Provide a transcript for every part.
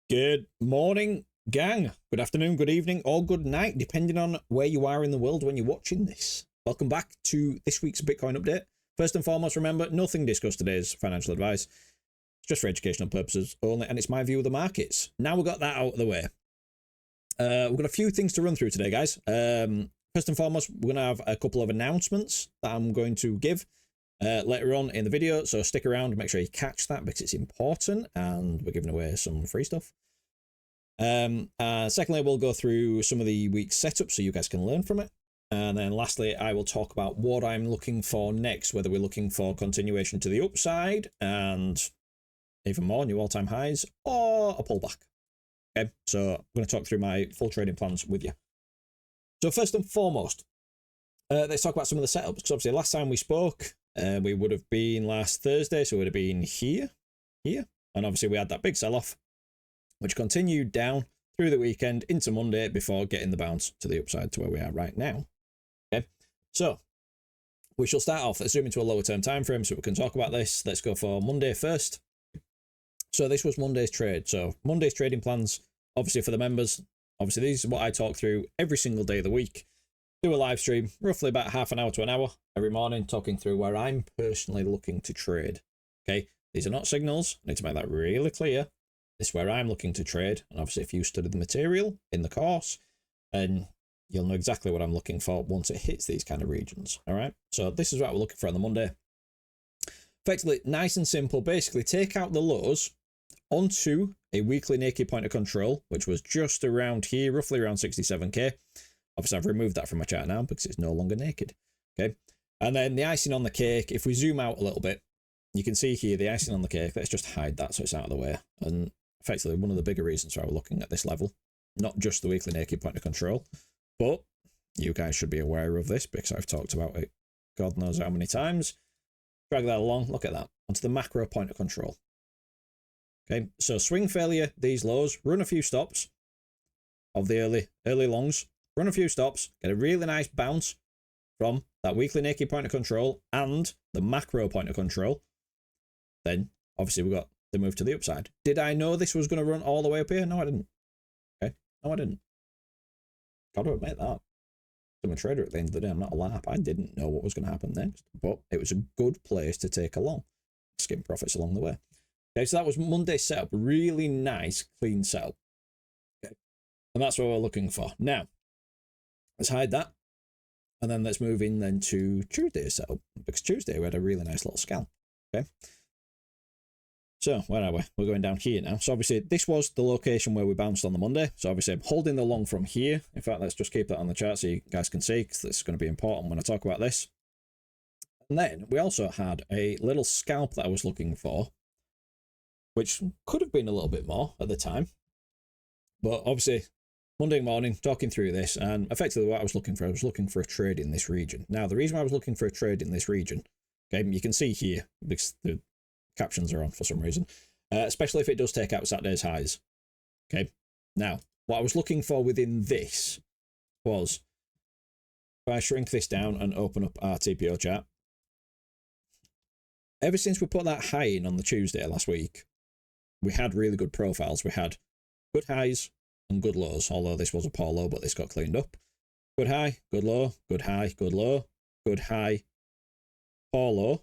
Good morning, gang. Good afternoon, good evening, or good night, depending on where you are in the world when you're watching this. Welcome back to this week's Bitcoin update. First and foremost, remember, nothing discussed today is financial advice. It's just for educational purposes only, and it's my view of the markets. Now we've got that out of the way. We've got a few things to run through today, guys. First and foremost, we're going to have a couple of announcements that I'm going to give later on in the video, so stick around and make sure you catch that because it's important, and we're giving away some free stuff. Secondly, we'll go through some of the week's setups so you guys can learn from it, and then lastly I will talk about what I'm looking for next, whether we're looking for continuation to the upside and even more new all-time highs or a pullback. Okay, so I'm going to talk through my full trading plans with you. So first and foremost, let's talk about some of the setups, because obviously last time we spoke we would have been last Thursday, so it would have been here, and obviously we had that big sell-off which continued down through the weekend into Monday before getting the bounce to the upside to where we are right now. Okay, so we shall start off, let's zoom into a lower term time frame so we can talk about this. Let's go for Monday first. So this was Monday's trade. So Monday's trading plans, obviously for the members, obviously these are what I talk through every single day of the week. Do a live stream, roughly about half an hour to an hour every morning, talking through where I'm personally looking to trade. Okay, these are not signals. I need to make that really clear. This is where I'm looking to trade, and obviously if you study the material in the course, then you'll know exactly what I'm looking for once it hits these kind of regions. All right, so this is what we're looking for on the Monday. Effectively, nice and simple. Basically, take out the lows onto a weekly naked point of control, which was just around here, roughly around 67k. Obviously, I've removed that from my chart now because it's no longer naked. Okay, and then the icing on the cake, if we zoom out a little bit, you can see here the icing on the cake. Let's just hide that so it's out of the way. And effectively, one of the bigger reasons why we're looking at this level, not just the weekly naked point of control, but you guys should be aware of this because I've talked about it God knows how many times. Drag that along, look at that, onto the macro point of control. Okay, so swing failure, these lows, run a few stops of the early longs, run a few stops, get a really nice bounce from that weekly naked point of control and the macro point of control. Then obviously we got the move to the upside. Did I know this was going to run all the way up here? No, I didn't. Okay, no, I didn't. Got to admit that. I'm a trader at the end of the day. I'm not a LARP. I didn't know what was going to happen next, but it was a good place to take along, skim profits along the way. Okay, so that was Monday's setup. Really nice, clean setup. Okay, and that's what we're looking for. Now, let's hide that, and then let's move in then to Tuesday's setup, because Tuesday we had a really nice little scalp. Okay. So where are we? We're going down here now. So obviously this was the location where we bounced on the Monday. So obviously I'm holding the long from here. In fact, let's just keep that on the chart so you guys can see, because this is going to be important when I talk about this. And then we also had a little scalp that I was looking for, which could have been a little bit more at the time. But obviously Monday morning, talking through this, and effectively what I was looking for a trade in this region. Now, the reason why I was looking for a trade in this region, okay, you can see here, because the captions are on for some reason, especially if it does take out Saturday's highs. Okay, now what I was looking for within this was, if I shrink this down and open up our TPO chart, ever since we put that high in on the Tuesday last week, we had really good profiles. We had good highs and good lows, although this was a poor low, but this got cleaned up. Good high, good low, good high, good low, good high, poor low.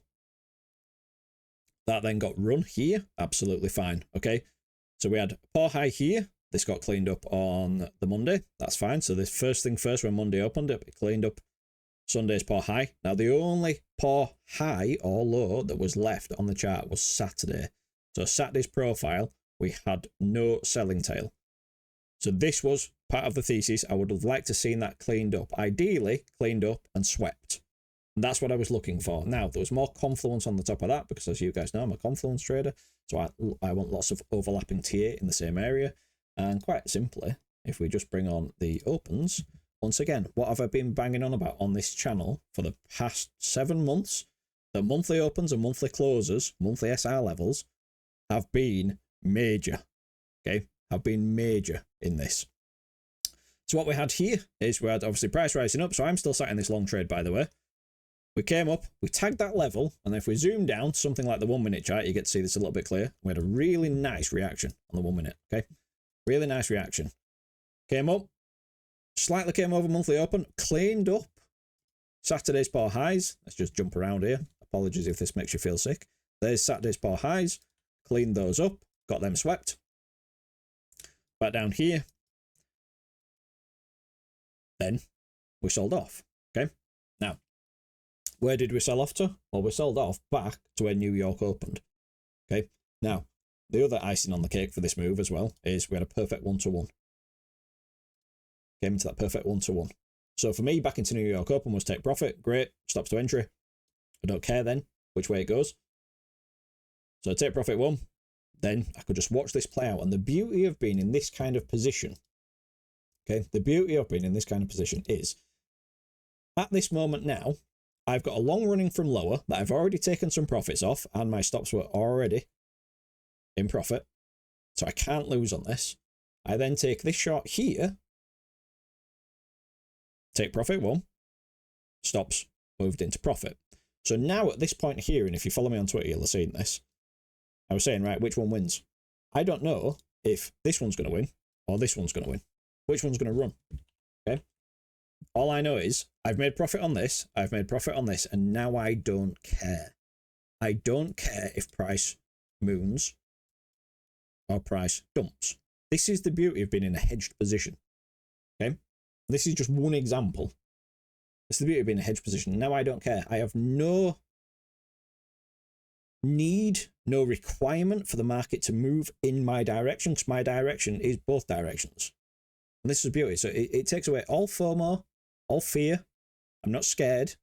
That then got run here, absolutely fine. Okay, so we had a poor high here. This got cleaned up on the Monday. That's fine. So this first thing first, when Monday opened up, it cleaned up Sunday's poor high. Now the only poor high or low that was left on the chart was Saturday. So Saturday's profile, we had no selling tail. So this was part of the thesis. I would have liked to seen that cleaned up, ideally cleaned up and swept. And that's what I was looking for. Now, there was more confluence on the top of that because, as you guys know, I'm a confluence trader. So I want lots of overlapping TA in the same area. And quite simply, if we just bring on the opens, once again, what have I been banging on about on this channel for the past 7 months? The monthly opens and monthly closes, monthly SR levels, have been major. Okay, have been major in this. So what we had here is we had obviously price rising up. So I'm still sat in this long trade, by the way. We came up, we tagged that level, and if we zoom down, something like the 1 minute chart, you get to see this a little bit clear. We had a really nice reaction on the 1 minute, okay? Really nice reaction. Came up, slightly came over monthly open, cleaned up Saturday's poor highs. Let's just jump around here. Apologies if this makes you feel sick. There's Saturday's poor highs, cleaned those up, got them swept. Back down here. Then we sold off. Okay. Now, where did we sell off to? Well, we sold off back to where New York opened. Okay. Now, the other icing on the cake for this move as well is we had a perfect 1-to-1. Came into that perfect 1-to-1. So for me, back into New York Open was take profit. Great. Stops to entry. I don't care then which way it goes. So take profit 1. Then I could just watch this play out. And the beauty of being in this kind of position, okay, the beauty of being in this kind of position is at this moment now, I've got a long running from lower that I've already taken some profits off and my stops were already in profit. So I can't lose on this. I then take this short here, take profit 1, stops moved into profit. So now at this point here, and if you follow me on Twitter, you'll have seen this. I was saying, right, which one wins? I don't know if this one's going to win or this one's going to win. Which one's going to run? Okay. All I know is I've made profit on this, I've made profit on this, and now I don't care. I don't care if price moons or price dumps. This is the beauty of being in a hedged position. Okay. This is just one example. It's the beauty of being in a hedged position. Now I don't care. I have no need, no requirement for the market to move in my direction, because my direction is both directions. And this is beauty. So it takes away all FOMO, all fear. I'm not scared.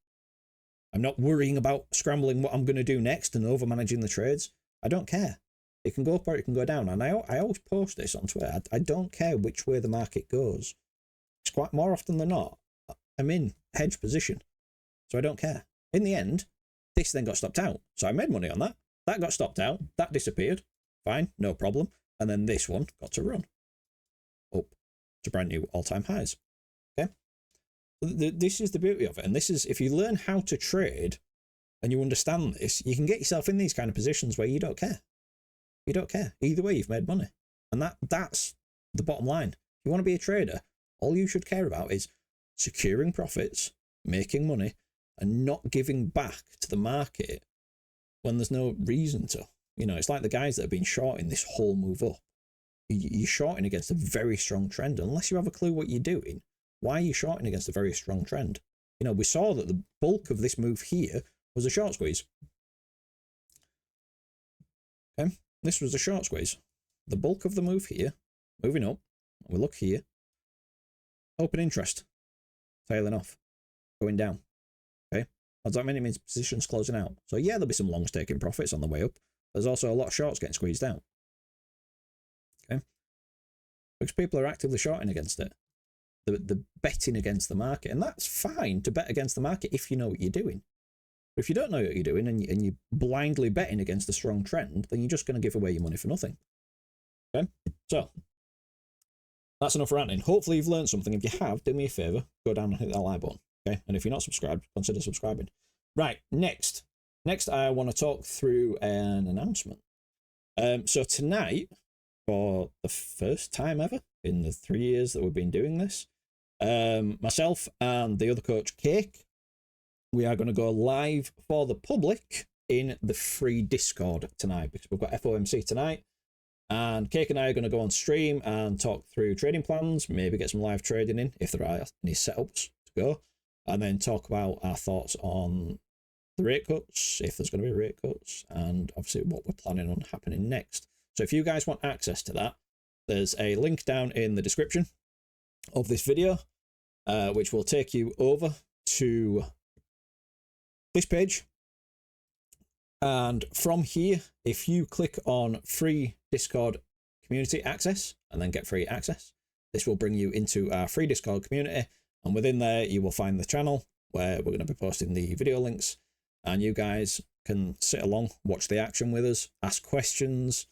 I'm not worrying about scrambling what I'm going to do next and over managing the trades. I don't care. It can go up or it can go down. And I always post this on Twitter. I don't care which way the market goes. It's quite more often than not, I'm in hedge position. So I don't care. In the end, this then got stopped out. So I made money on that. That got stopped out. That disappeared. Fine, no problem. And then this one got to run up to brand new all-time highs. Okay. This is the beauty of it. And this is, if you learn how to trade and you understand this, you can get yourself in these kind of positions where you don't care. You don't care. Either way, you've made money. And that's the bottom line. If you want to be a trader, all you should care about is securing profits, making money, and not giving back to the market when there's no reason to. You know, it's like the guys that have been shorting this whole move up. You're shorting against a very strong trend. Unless you have a clue what you're doing, why are you shorting against a very strong trend? You know, we saw that the bulk of this move here was a short squeeze. Okay, this was a short squeeze. The bulk of the move here, moving up, we look here, open interest, tailing off, going down. Okay, what does that mean? It means positions closing out. So yeah, there'll be some longs taking profits on the way up. There's also a lot of shorts getting squeezed out. Okay, because people are actively shorting against it. The betting against the market, and that's fine to bet against the market if you know what you're doing. But if you don't know what you're doing and you're blindly betting against a strong trend, then you're just going to give away your money for nothing. Okay, so that's enough ranting. Hopefully you've learned something. If you have, do me a favor, go down and hit that like button. Okay, and if you're not subscribed, consider subscribing. Right, next I want to talk through an announcement. So tonight, for the first time ever in the 3 years that we've been doing this, myself and the other coach, Cake, we are going to go live for the public in the free Discord tonight, because we've got FOMC tonight, and Cake and I are going to go on stream and talk through trading plans, maybe get some live trading in if there are any setups to go, and then talk about our thoughts on the rate cuts, if there's going to be rate cuts, and obviously what we're planning on happening next. So if you guys want access to that, there's a link down in the description of this video, which will take you over to this page. And from here, if you click on free Discord community access and then get free access, this will bring you into our free Discord community. And within there, you will find the channel where we're going to be posting the video links, and you guys can sit along, watch the action with us, ask questions,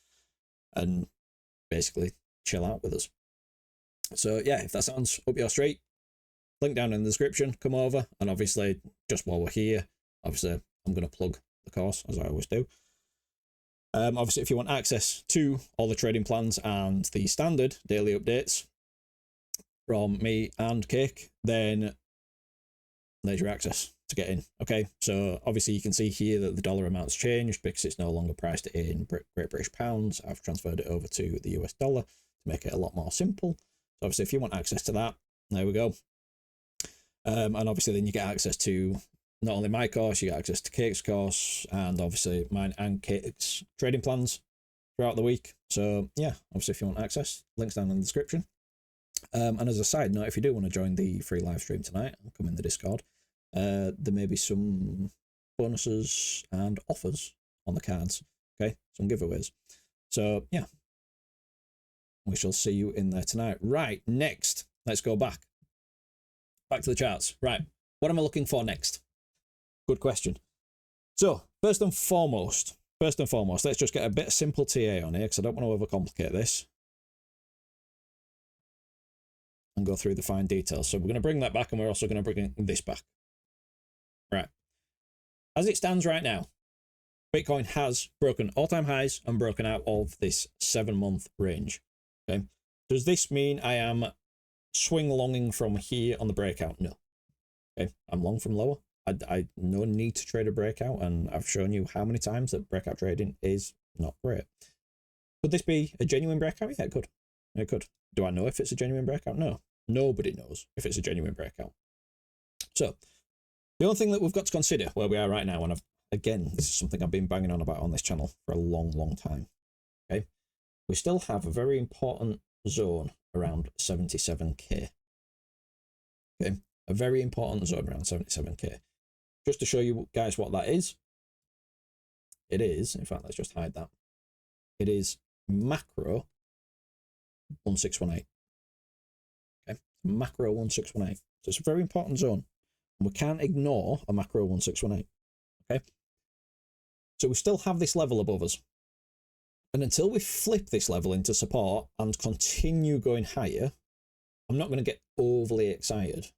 and basically chill out with us. So yeah, if that sounds up your street, link down in the description, come over. And obviously, just while we're here, obviously I'm going to plug the course, as I always do. Obviously, if you want access to all the trading plans and the standard daily updates from me and Cake, then there's your access to get in. Okay, so obviously you can see here that the dollar amount's changed because it's no longer priced in Great British pounds. I've transferred it over to the US dollar to make it a lot more simple. So obviously if you want access to that, there we go. And obviously then you get access to not only my course, you get access to Cake's course, and obviously mine and Cake's trading plans throughout the week. So yeah, obviously if you want access, links down in the description. And as a side note, if you do want to join the free live stream tonight, I'll come in the Discord. There may be some bonuses and offers on the cards. Okay, some giveaways. So yeah, we shall see you in there tonight. Right, next, let's go back to the charts. Right, what am I looking for next? Good question. So first and foremost, let's just get a bit of simple TA on here because I don't want to overcomplicate this and go through the fine details. So we're going to bring that back, and we're also going to bring this back. Right. As it stands right now, Bitcoin has broken all-time highs and broken out of this 7-month range. Okay. Does this mean I am swing longing from here on the breakout? No. Okay. I'm long from lower. I no need to trade a breakout, and I've shown you how many times that breakout trading is not great. Could this be a genuine breakout? Yeah, it could. It could. Do I know if it's a genuine breakout? No. Nobody knows if it's a genuine breakout. So the only thing that we've got to consider where we are right now, and again, this is something I've been banging on about on this channel for a long, long time. Okay. We still have a very important zone around 77k. Okay. A very important zone around 77k. Just to show you guys what that is. It is, in fact, let's just hide that. It is macro 1618. Okay. Macro 1618. So it's a very important zone. And we can't ignore a macro 1618. Okay. So we still have this level above us. And until we flip this level into support and continue going higher, I'm not going to get overly excited.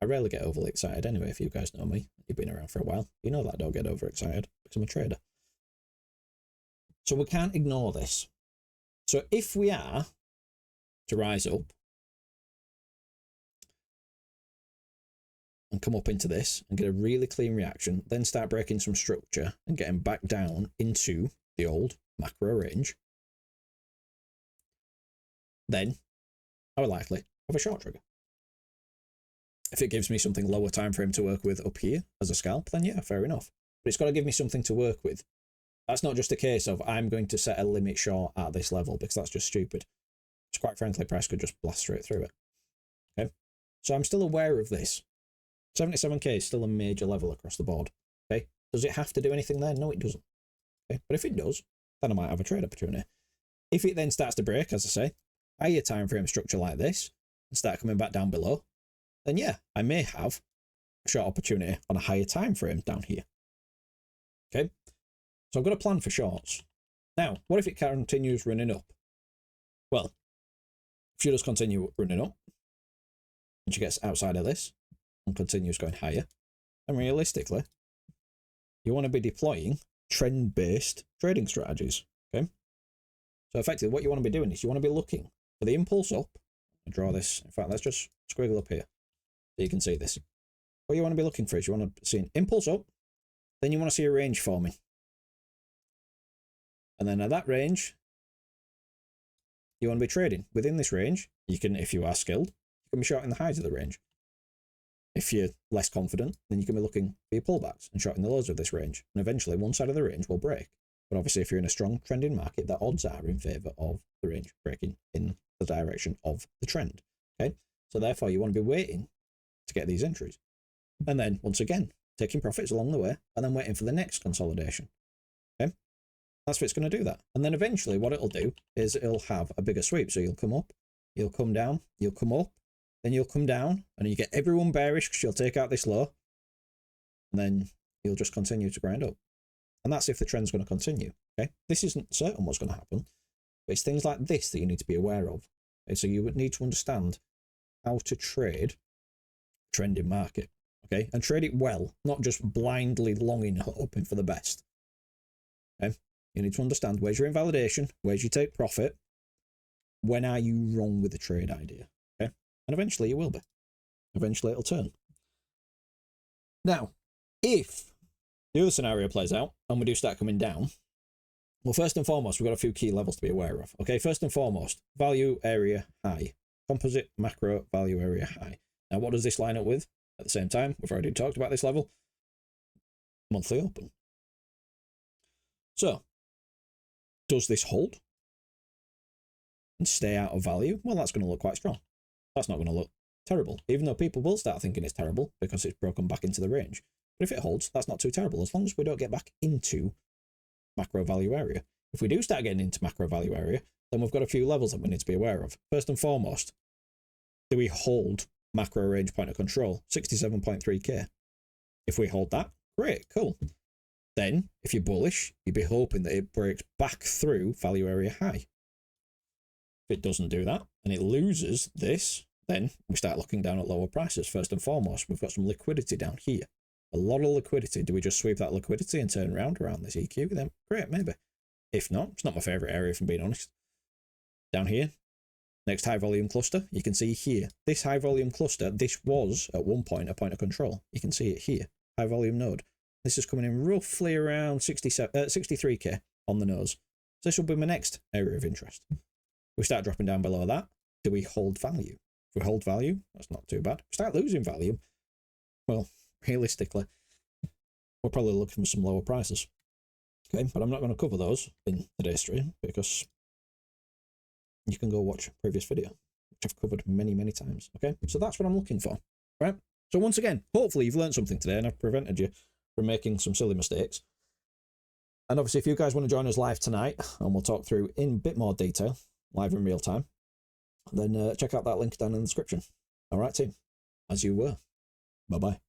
I rarely get overly excited anyway. If you guys know me, you've been around for a while, you know that I don't get overexcited because I'm a trader. So we can't ignore this. So if we are to rise up and come up into this and get a really clean reaction, then start breaking some structure and getting back down into the old macro range, then I will likely have a short trigger. If it gives me something lower time frame to work with up here as a scalp, then yeah, fair enough. But it's got to give me something to work with. That's not just a case of I'm going to set a limit short at this level, because that's just stupid. It's quite frankly, price could just blast straight through it. Okay, so I'm still aware of this. 77k is still a major level across the board. Okay, does it have to do anything there? No, it doesn't. Okay, but if it does, then I might have a trade opportunity. If it then starts to break, as I say, higher time frame structure like this and start coming back down below, then yeah, I may have a short opportunity on a higher time frame down here. Okay, so I've got a plan for shorts. Now, what if it continues running up? Well, if she does continue running up and she gets outside of this and continues going higher, then realistically, you want to be deploying trend-based trading strategies. Okay, so effectively what you want to be doing is you want to be looking for the impulse up. I'll draw this. In fact, let's just squiggle up here so you can see this. What you want to be looking for is you want to see an impulse up, then you want to see a range forming. And then at that range, you want to be trading within this range. You can, if you are skilled, you can be shorting the highs of the range. If you're less confident, then you can be looking for your pullbacks and shorting the lows of this range. And eventually one side of the range will break. But obviously if you're in a strong trending market, the odds are in favor of the range breaking in the direction of the trend. Okay, so therefore you want to be waiting to get these entries. And then once again, taking profits along the way and then waiting for the next consolidation. Okay, that's what it's going to do that. And then eventually what it'll do is it'll have a bigger sweep. So you'll come up, you'll come down, you'll come up, then you'll come down, and you get everyone bearish because you'll take out this low, and then you'll just continue to grind up. And that's if the trend's going to continue. Okay, this isn't certain what's going to happen, but it's things like this that you need to be aware of. Okay, so you would need to understand how to trade trending market. Okay, and trade it well, not just blindly longing, hoping for the best. Okay, You need to understand where's your invalidation, where's your take profit, when are you wrong with the trade idea, okay? And eventually you will be. Eventually it'll turn. Now, if the other scenario plays out and we do start coming down, well, first and foremost, we've got a few key levels to be aware of. Okay, first and foremost, value area high. Composite macro value area high. Now, what does this line up with? At the same time, we've already talked about this level. Monthly open. So, does this hold and stay out of value? Well, that's going to look quite strong. That's not going to look terrible, even though people will start thinking it's terrible because it's broken back into the range. But if it holds, that's not too terrible, as long as we don't get back into macro value area. If we do start getting into macro value area, then we've got a few levels that we need to be aware of. First and foremost, do we hold macro range point of control? 67.3k. If we hold that, great, cool. Then, if you're bullish, you'd be hoping that it breaks back through value area high. If it doesn't do that, and it loses this, then we start looking down at lower prices. First and foremost, we've got some liquidity down here. A lot of liquidity. Do we just sweep that liquidity and turn around this EQ? Then great, maybe. If not, it's not my favorite area, if I'm being honest. Down here, next high volume cluster, you can see here. This high volume cluster, this was at one point a point of control. You can see it here, high volume node. This is coming in roughly around 63k on the nose. So this will be my next area of interest. We start dropping down below that. Do we hold value? If we hold value, that's not too bad. If we start losing value, well, realistically, we're probably looking for some lower prices. Okay, but I'm not going to cover those in today's stream because you can go watch a previous video, which I've covered many, many times. Okay, so that's what I'm looking for, right? So once again, hopefully you've learned something today and I've prevented you from making some silly mistakes. And obviously, if you guys want to join us live tonight, and we'll talk through in a bit more detail, live in real time, then check out that link down in the description. All right, team, as you were. Bye-bye.